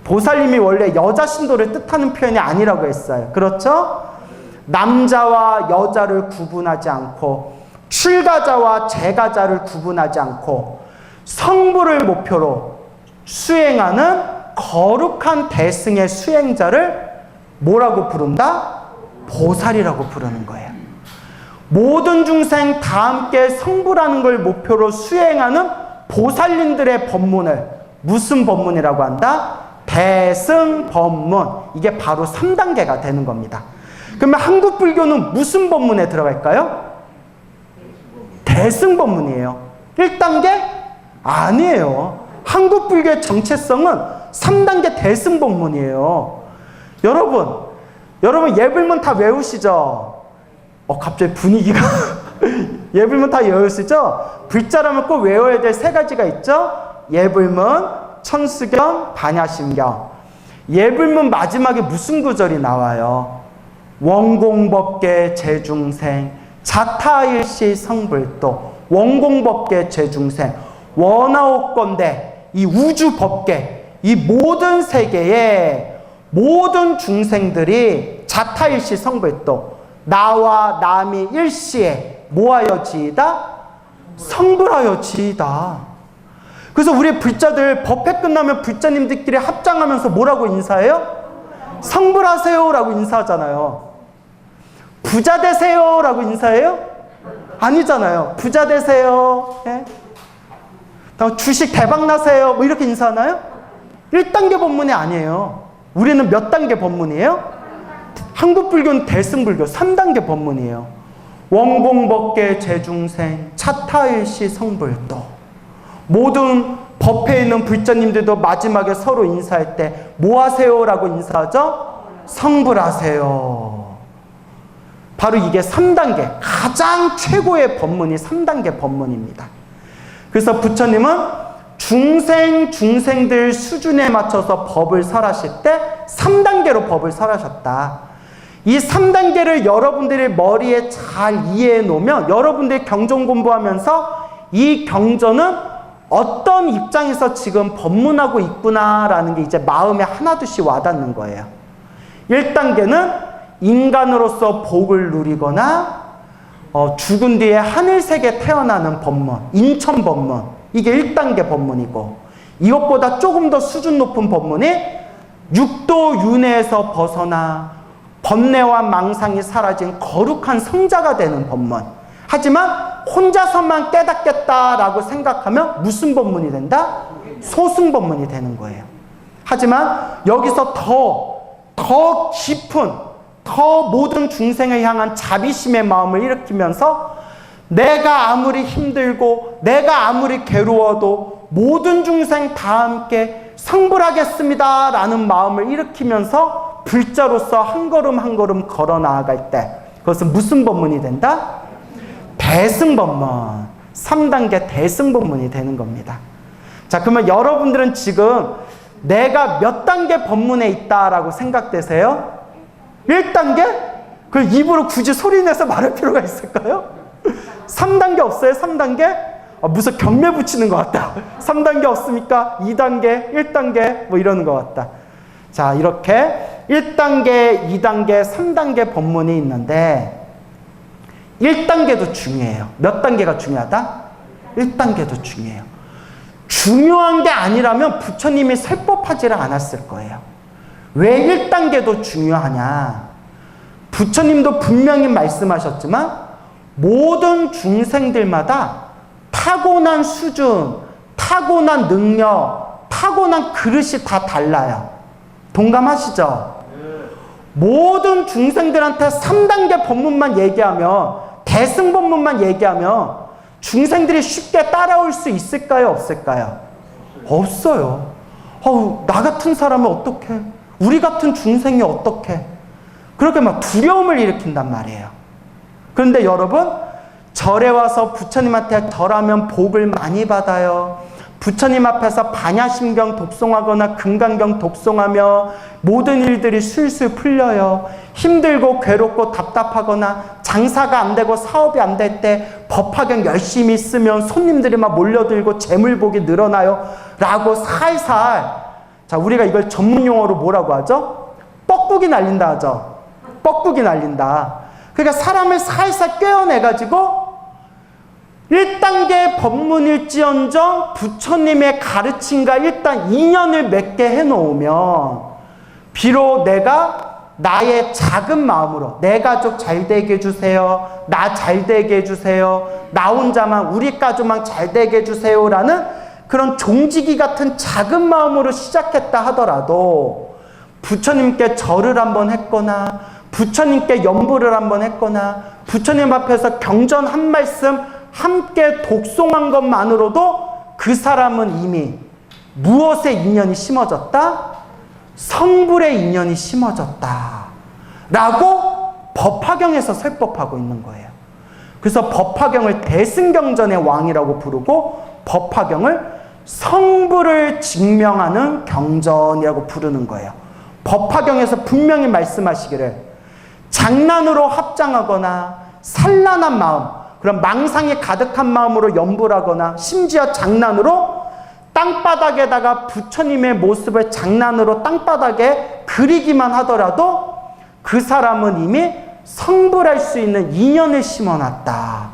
S1: 보살님이 원래 여자 신도를 뜻하는 표현이 아니라고 했어요. 그렇죠? 남자와 여자를 구분하지 않고 출가자와 재가자를 구분하지 않고 성불을 목표로 수행하는 거룩한 대승의 수행자를 뭐라고 부른다? 보살이라고 부르는 거예요. 모든 중생 다 함께 성불하는 걸 목표로 수행하는 보살님들의 법문을 무슨 법문이라고 한다? 대승 법문. 이게 바로 3단계가 되는 겁니다. 그러면 한국 불교는 무슨 법문에 들어갈까요? 대승 법문이에요. 1단계? 아니에요. 한국 불교의 정체성은 3단계 대승법문이에요. 여러분 예불문 다 외우시죠? 갑자기 분위기가 예불문 다 외우시죠? 불자라면 꼭 외워야 될 3가지가 있죠? 예불문, 천수경, 반야심경. 예불문 마지막에 무슨 구절이 나와요? 원공법계 재중생 자타일시 성불도. 원공법계 재중생, 원하옵건대 이 우주법계, 이 모든 세계의 모든 중생들이 자타일시 성불도, 나와 남이 일시에 뭐하여 지이다? 성불하여 지이다. 그래서 우리 불자들 법회 끝나면 불자님들끼리 합장하면서 뭐라고 인사해요? 성불하세요 라고 인사하잖아요. 부자 되세요 라고 인사해요? 아니잖아요. 부자 되세요. 예? 주식 대박 나세요. 뭐 이렇게 인사하나요? 1단계 법문이 아니에요. 우리는 몇 단계 법문이에요? 한국불교는 대승불교 3단계 법문이에요. 원공법계 재중생 차타일시 성불도. 모든 법회에 있는 불자님들도 마지막에 서로 인사할 때 뭐 하세요? 라고 인사하죠? 성불하세요. 바로 이게 3단계, 가장 최고의 법문이 3단계 법문입니다. 그래서 부처님은 중생들 수준에 맞춰서 법을 설하실 때 3단계로 법을 설하셨다. 이 3단계를 여러분들의 머리에 잘 이해해 놓으면 여러분들이 경전 공부하면서 이 경전은 어떤 입장에서 지금 법문하고 있구나라는 게 이제 마음에 하나둘씩 와닿는 거예요. 1단계는 인간으로서 복을 누리거나 죽은 뒤에 하늘세계 태어나는 법문, 인천법문, 이게 1단계 법문이고, 이것보다 조금 더 수준 높은 법문이 육도 윤회에서 벗어나 번뇌와 망상이 사라진 거룩한 성자가 되는 법문. 하지만 혼자서만 깨닫겠다라고 생각하면 무슨 법문이 된다? 소승법문이 되는 거예요. 하지만 여기서 더 깊은, 더 모든 중생을 향한 자비심의 마음을 일으키면서 내가 아무리 힘들고 내가 아무리 괴로워도 모든 중생 다 함께 성불하겠습니다 라는 마음을 일으키면서 불자로서 한 걸음 한 걸음 걸어 나아갈 때 그것은 무슨 법문이 된다? 대승법문, 3단계 대승법문이 되는 겁니다. 자, 그러면 여러분들은 지금 내가 몇 단계 법문에 있다라고 생각되세요? 1단계? 그 입으로 굳이 소리내서 말할 필요가 있을까요? 3단계 없어요? 3단계? 무슨 경매 붙이는 것 같다. 3단계 없습니까? 2단계, 1단계 뭐 이러는 것 같다. 자, 이렇게 1단계, 2단계, 3단계 법문이 있는데 1단계도 중요해요. 몇 단계가 중요하다? 1단계도 중요해요. 중요한 게 아니라면 부처님이 설법하지를 않았을 거예요. 왜 1단계도 중요하냐? 부처님도 분명히 말씀하셨지만 모든 중생들마다 타고난 수준, 타고난 능력, 타고난 그릇이 다 달라요. 동감하시죠? 모든 중생들한테 3단계 법문만 얘기하면, 대승법문만 얘기하면 중생들이 쉽게 따라올 수 있을까요? 없을까요? 없어요. 나 같은 사람은 어떡해? 우리 같은 중생이 어떡해? 그렇게 막 두려움을 일으킨단 말이에요. 그런데 여러분, 절에 와서 부처님한테 절하면 복을 많이 받아요. 부처님 앞에서 반야심경 독송하거나 금강경 독송하며 모든 일들이 술술 풀려요. 힘들고 괴롭고 답답하거나 장사가 안 되고 사업이 안 될 때 법화경 열심히 쓰면 손님들이 막 몰려들고 재물복이 늘어나요. 라고 살살, 자, 우리가 이걸 전문 용어로 뭐라고 하죠? 뻐꾸기 날린다 하죠. 뻐꾸기 날린다. 그러니까 사람을 살살 꿰어내가지고 1단계 법문일지언정 부처님의 가르침과 일단 인연을 맺게 해놓으면 비록 내가 나의 작은 마음으로 내 가족 잘 되게 해주세요, 나 잘 되게 해주세요, 나 혼자만 우리 가족만 잘 되게 해주세요 라는 그런 종지기 같은 작은 마음으로 시작했다 하더라도 부처님께 절을 한번 했거나 부처님께 연부를 한번 했거나 부처님 앞에서 경전 한 말씀 함께 독송한 것만으로도 그 사람은 이미 무엇의 인연이 심어졌다? 성불의 인연이 심어졌다 라고 법화경에서 설법하고 있는 거예요. 그래서 법화경을 대승경전의 왕이라고 부르고 법화경을 성불을 증명하는 경전이라고 부르는 거예요. 법화경에서 분명히 말씀하시기를 장난으로 합장하거나 산란한 마음, 그런 망상이 가득한 마음으로 연불하거나 심지어 장난으로 땅바닥에다가 부처님의 모습을 장난으로 땅바닥에 그리기만 하더라도 그 사람은 이미 성불할 수 있는 인연을 심어놨다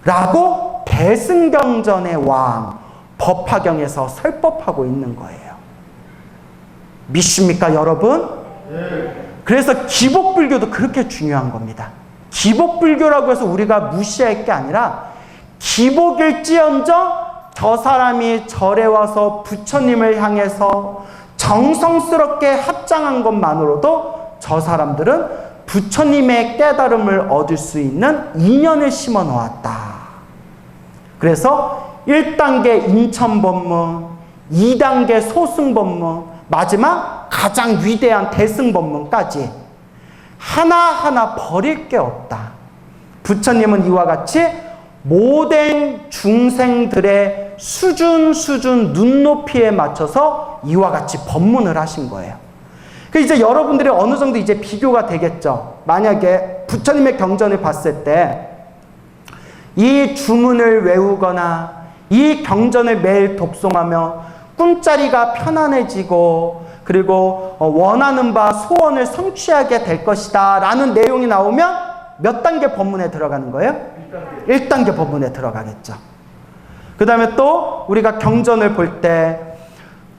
S1: 라고 대승경전의 왕 법화경에서 설법하고 있는 거예요. 믿습니까 여러분? 그래서 기복불교도 그렇게 중요한 겁니다. 기복불교라고 해서 우리가 무시할 게 아니라 기복일지언정 저 사람이 절에 와서 부처님을 향해서 정성스럽게 합장한 것만으로도 저 사람들은 부처님의 깨달음을 얻을 수 있는 인연을 심어 놓았다. 그래서 1단계 인천법문, 2단계 소승법문, 마지막 가장 위대한 대승법문까지 하나하나 버릴 게 없다. 부처님은 이와 같이 모든 중생들의 수준 눈높이에 맞춰서 이와 같이 법문을 하신 거예요. 이제 여러분들이 어느 정도 이제 비교가 되겠죠. 만약에 부처님의 경전을 봤을 때 이 주문을 외우거나 이 경전을 매일 독송하며 꿈자리가 편안해지고 그리고 원하는 바 소원을 성취하게 될 것이다 라는 내용이 나오면 몇 단계 법문에 들어가는 거예요? 1단계 법문에 들어가겠죠. 그 다음에 또 우리가 경전을 볼 때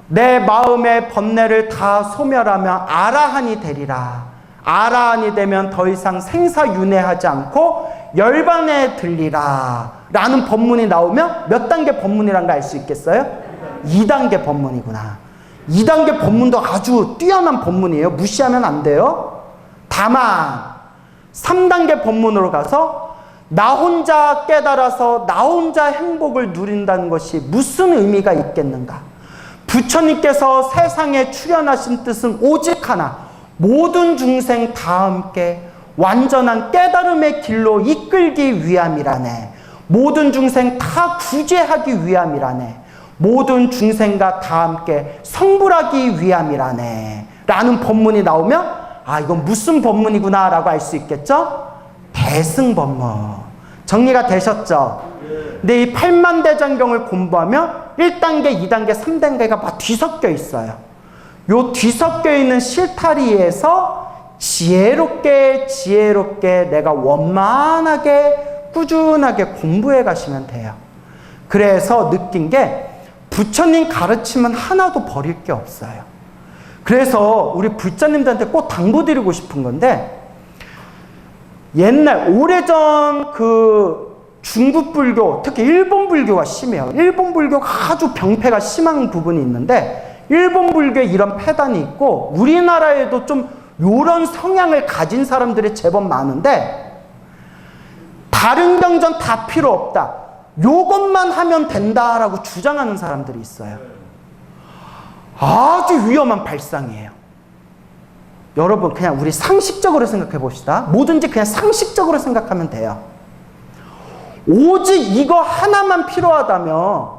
S1: 내 마음의 번뇌를 다 소멸하며 아라한이 되리라. 아라한이 되면 더 이상 생사윤회하지 않고 열반에 들리라 라는 법문이 나오면 몇 단계 법문이란 거 알 수 있겠어요? 2단계 법문이구나. 2단계 법문도 아주 뛰어난 법문이에요. 무시하면 안 돼요. 다만 3단계 법문으로 가서 나 혼자 깨달아서 나 혼자 행복을 누린다는 것이 무슨 의미가 있겠는가? 부처님께서 세상에 출현하신 뜻은 오직 하나, 모든 중생 다 함께 완전한 깨달음의 길로 이끌기 위함이라네. 모든 중생 다 구제하기 위함이라네. 모든 중생과 다 함께 성불하기 위함이라네 라는 법문이 나오면 아 이건 무슨 법문이구나 라고 알 수 있겠죠? 대승법문. 정리가 되셨죠? 근데 이 8만대장경을 공부하면 1단계, 2단계, 3단계가 막 뒤섞여 있어요. 요 뒤섞여 있는 실타리에서 지혜롭게 내가 원만하게 꾸준하게 공부해 가시면 돼요. 그래서 느낀 게 부처님 가르침은 하나도 버릴 게 없어요. 그래서 우리 불자님들한테 꼭 당부드리고 싶은 건데 옛날 오래전 그 중국 불교, 특히 일본 불교가 심해요. 일본 불교가 아주 병폐가 심한 부분이 있는데 일본 불교에 이런 폐단이 있고 우리나라에도 좀 이런 성향을 가진 사람들이 제법 많은데 다른 경전 다 필요 없다. 요것만 하면 된다라고 주장하는 사람들이 있어요. 아주 위험한 발상이에요. 여러분 그냥 우리 상식적으로 생각해 봅시다. 뭐든지 그냥 상식적으로 생각하면 돼요. 오직 이거 하나만 필요하다면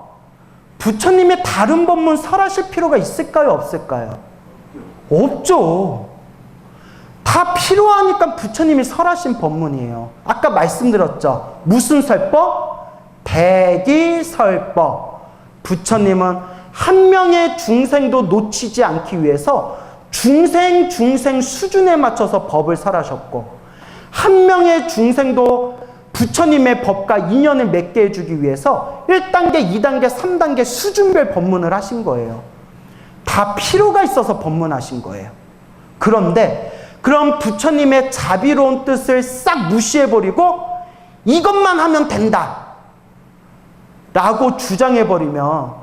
S1: 부처님의 다른 법문 설하실 필요가 있을까요? 없을까요? 없죠. 다 필요하니까 부처님이 설하신 법문이에요. 아까 말씀드렸죠. 무슨 설법? 대기설법. 부처님은 한 명의 중생도 놓치지 않기 위해서 중생 수준에 맞춰서 법을 설하셨고 한 명의 중생도 부처님의 법과 인연을 맺게 해주기 위해서 1단계, 2단계, 3단계 수준별 법문을 하신 거예요. 다 필요가 있어서 법문하신 거예요. 그런데 그럼 부처님의 자비로운 뜻을 싹 무시해버리고 이것만 하면 된다 라고 주장해버리면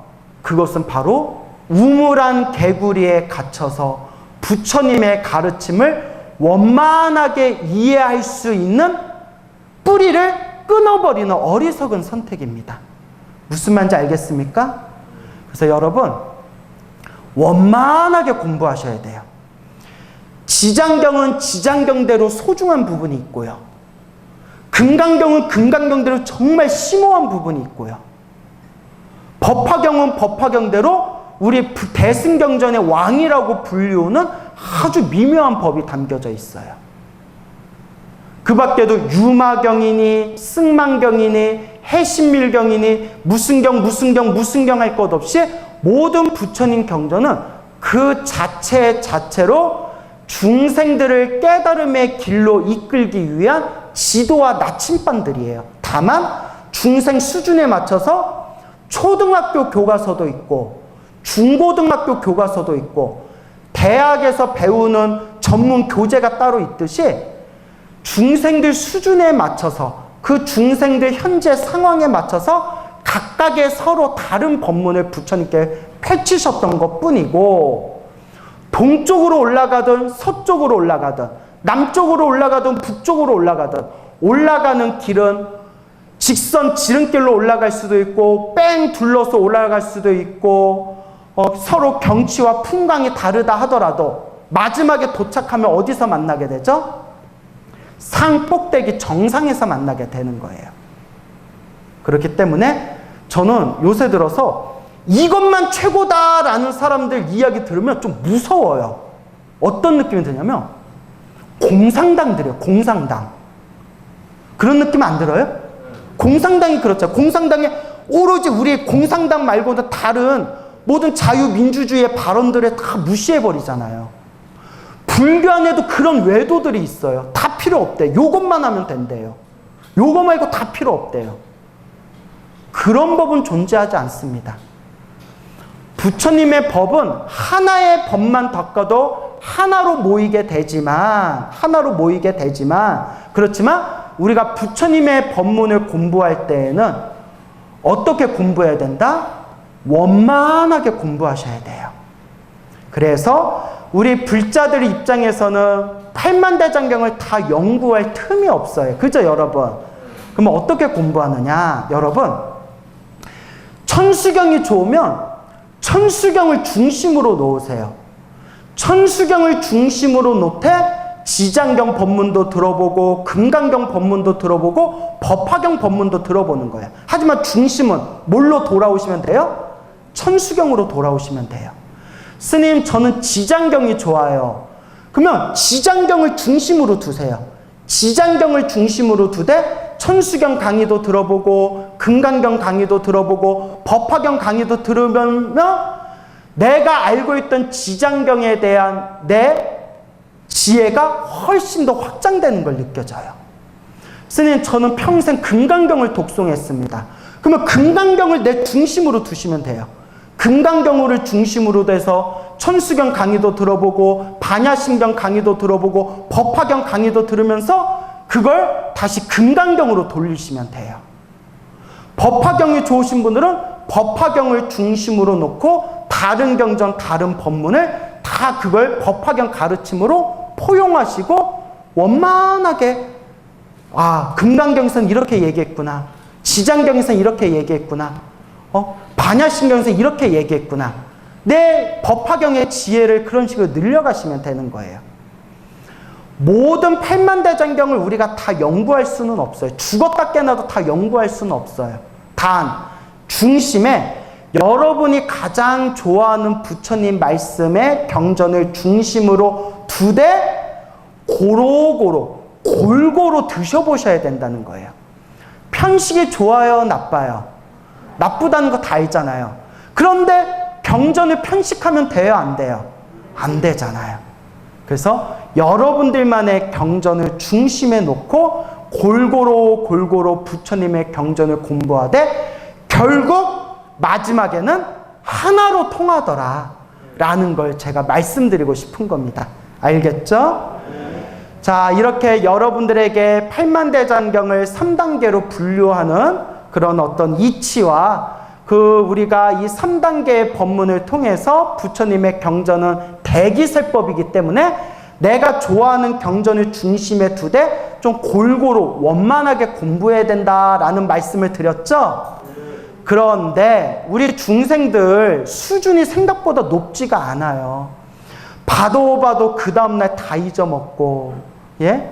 S1: 그것은 바로 우물한 개구리에 갇혀서 부처님의 가르침을 원만하게 이해할 수 있는 뿌리를 끊어버리는 어리석은 선택입니다. 무슨 말인지 알겠습니까? 그래서 여러분 원만하게 공부하셔야 돼요. 지장경은 지장경대로 소중한 부분이 있고요. 금강경은 금강경대로 정말 심오한 부분이 있고요. 법화경은 법화경대로 우리 대승경전의 왕이라고 불리우는 아주 미묘한 법이 담겨져 있어요. 그 밖에도 유마경이니 승만경이니 해신밀경이니 무슨 경 할 것 없이 모든 부처님 경전은 그 자체로 중생들을 깨달음의 길로 이끌기 위한 지도와 나침반들이에요. 다만 중생 수준에 맞춰서 초등학교 교과서도 있고 중고등학교 교과서도 있고 대학에서 배우는 전문 교재가 따로 있듯이 중생들 수준에 맞춰서 그 중생들 현재 상황에 맞춰서 각각의 서로 다른 법문을 부처님께 펼치셨던 것 뿐이고, 동쪽으로 올라가든 서쪽으로 올라가든 남쪽으로 올라가든 북쪽으로 올라가든 올라가는 길은 직선 지름길로 올라갈 수도 있고 뺑 둘러서 올라갈 수도 있고 서로 경치와 풍광이 다르다 하더라도 마지막에 도착하면 어디서 만나게 되죠? 산 꼭대기 정상에서 만나게 되는 거예요. 그렇기 때문에 저는 요새 들어서 이것만 최고다라는 사람들 이야기 들으면 좀 무서워요. 어떤 느낌이 드냐면 공상당들이에요. 공상당. 그런 느낌 안 들어요? 공상당이 그렇죠. 공상당에 오로지 우리 공상당 말고는 다른 모든 자유민주주의의 발언들을 다 무시해버리잖아요. 불교 안에도 그런 외도들이 있어요. 다 필요 없대. 요것만 하면 된대요. 요거 말고 다 필요 없대요. 그런 법은 존재하지 않습니다. 부처님의 법은 하나의 법만 닦아도 하나로 모이게 되지만 그렇지만 우리가 부처님의 법문을 공부할 때에는 어떻게 공부해야 된다? 원만하게 공부하셔야 돼요. 그래서 우리 불자들 입장에서는 팔만대장경을 다 연구할 틈이 없어요. 그죠, 여러분? 그럼 어떻게 공부하느냐? 여러분, 천수경이 좋으면 천수경을 중심으로 놓으세요. 천수경을 중심으로 놓되 지장경 법문도 들어보고 금강경 법문도 들어보고 법화경 법문도 들어보는 거예요. 하지만 중심은 뭘로 돌아오시면 돼요? 천수경으로 돌아오시면 돼요. 스님, 저는 지장경이 좋아요. 그러면 지장경을 중심으로 두세요. 지장경을 중심으로 두되 천수경 강의도 들어보고 금강경 강의도 들어보고 법화경 강의도 들으면 내가 알고 있던 지장경에 대한 내 지혜가 훨씬 더 확장되는 걸 느껴져요. 스님, 저는 평생 금강경을 독송했습니다. 그러면 금강경을 내 중심으로 두시면 돼요. 금강경을 중심으로 돼서 천수경 강의도 들어보고 반야심경 강의도 들어보고 법화경 강의도 들으면서 그걸 다시 금강경으로 돌리시면 돼요. 법화경이 좋으신 분들은 법화경을 중심으로 놓고 다른 경전, 다른 법문을 다 그걸 법화경 가르침으로 포용하시고 원만하게 금강경에서는 이렇게 얘기했구나. 지장경에서는 이렇게 얘기했구나. 반야심경에서는 이렇게 얘기했구나. 내 법화경의 지혜를 그런 식으로 늘려가시면 되는 거예요. 모든 팔만대장경을 우리가 다 연구할 수는 없어요. 죽었다 깨나도 다 연구할 수는 없어요. 단 중심에 여러분이 가장 좋아하는 부처님 말씀의 경전을 중심으로 두되 골고루 드셔보셔야 된다는 거예요. 편식이 좋아요, 나빠요? 나쁘다는 거 다 알잖아요. 그런데 경전을 편식하면 돼요, 안 돼요? 안 되잖아요. 그래서 여러분들만의 경전을 중심에 놓고 골고루 부처님의 경전을 공부하되 결국 마지막에는 하나로 통하더라 라는 걸 제가 말씀드리고 싶은 겁니다. 알겠죠? 자, 이렇게 여러분들에게 팔만대장경을 3단계로 분류하는 그런 어떤 이치와 우리가 이 3단계의 법문을 통해서 부처님의 경전은 대기설법이기 때문에 내가 좋아하는 경전을 중심에 두되 좀 골고루 원만하게 공부해야 된다라는 말씀을 드렸죠. 그런데 우리 중생들 수준이 생각보다 높지가 않아요. 봐도 그 다음날 다 잊어먹고, 예?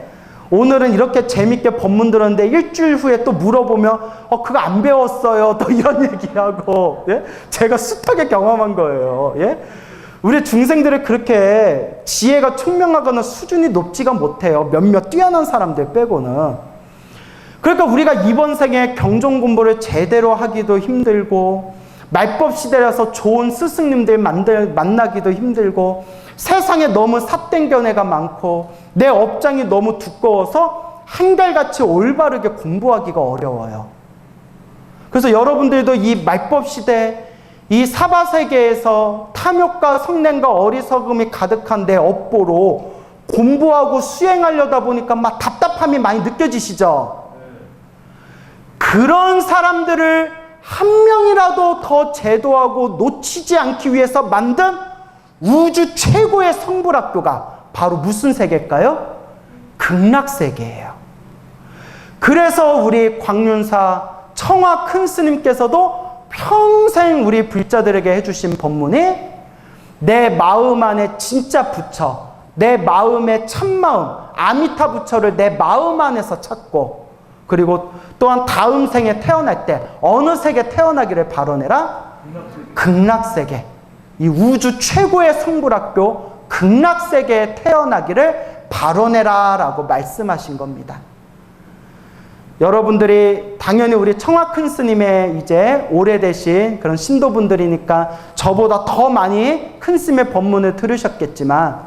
S1: 오늘은 이렇게 재밌게 법문 들었는데 일주일 후에 또 물어보면 그거 안 배웠어요. 또 이런 얘기하고, 예? 제가 숱하게 경험한 거예요. 예? 우리 중생들이 그렇게 지혜가 총명하거나 수준이 높지가 못해요. 몇몇 뛰어난 사람들 빼고는. 그러니까 우리가 이번 생에 경종 공부를 제대로 하기도 힘들고, 말법 시대라서 좋은 스승님들 만나기도 힘들고, 세상에 너무 삿된 견해가 많고, 내 업장이 너무 두꺼워서 한결같이 올바르게 공부하기가 어려워요. 그래서 여러분들도 이 말법 시대, 이 사바세계에서 탐욕과 성냄과 어리석음이 가득한 내 업보로 공부하고 수행하려다 보니까 막 답답함이 많이 느껴지시죠? 그런 사람들을 한 명이라도 더 제도하고 놓치지 않기 위해서 만든 우주 최고의 성불학교가 바로 무슨 세계일까요? 극락세계예요. 그래서 우리 광륜사 청화 큰 스님께서도 평생 우리 불자들에게 해주신 법문이 내 마음 안에 진짜 부처, 내 마음의 참마음, 아미타 부처를 내 마음 안에서 찾고, 그리고 또한 다음 생에 태어날 때 어느 세계 태어나기를 바라내라? 극락세계. 이 우주 최고의 성불학교 극락세계에 태어나기를 바라내라 라고 말씀하신 겁니다. 여러분들이 당연히 우리 청화 큰 스님의 이제 오래되신 그런 신도분들이니까 저보다 더 많이 큰 스님의 법문을 들으셨겠지만,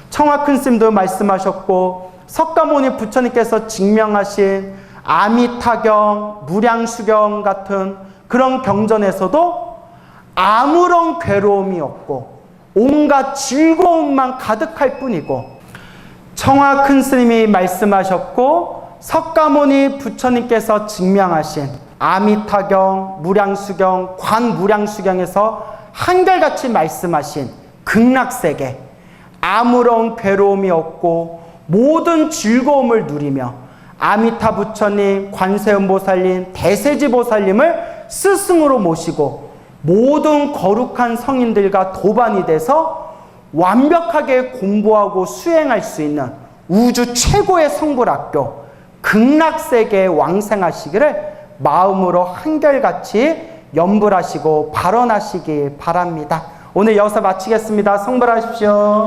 S1: 청화 큰 스님도 말씀하셨고 석가모니 부처님께서 증명하신 아미타경, 무량수경 같은 그런 경전에서도 아무런 괴로움이 없고 온갖 즐거움만 가득할 뿐이고, 청화 큰 스님이 말씀하셨고 석가모니 부처님께서 증명하신 아미타경, 무량수경, 관무량수경에서 한결같이 말씀하신 극락세계, 아무런 괴로움이 없고 모든 즐거움을 누리며 아미타 부처님, 관세음보살님, 대세지보살님을 스승으로 모시고 모든 거룩한 성인들과 도반이 돼서 완벽하게 공부하고 수행할 수 있는 우주 최고의 성불학교 극락세계에 왕생하시기를 마음으로 한결같이 염불하시고 발언하시기 바랍니다. 오늘 여기서 마치겠습니다. 성불하십시오.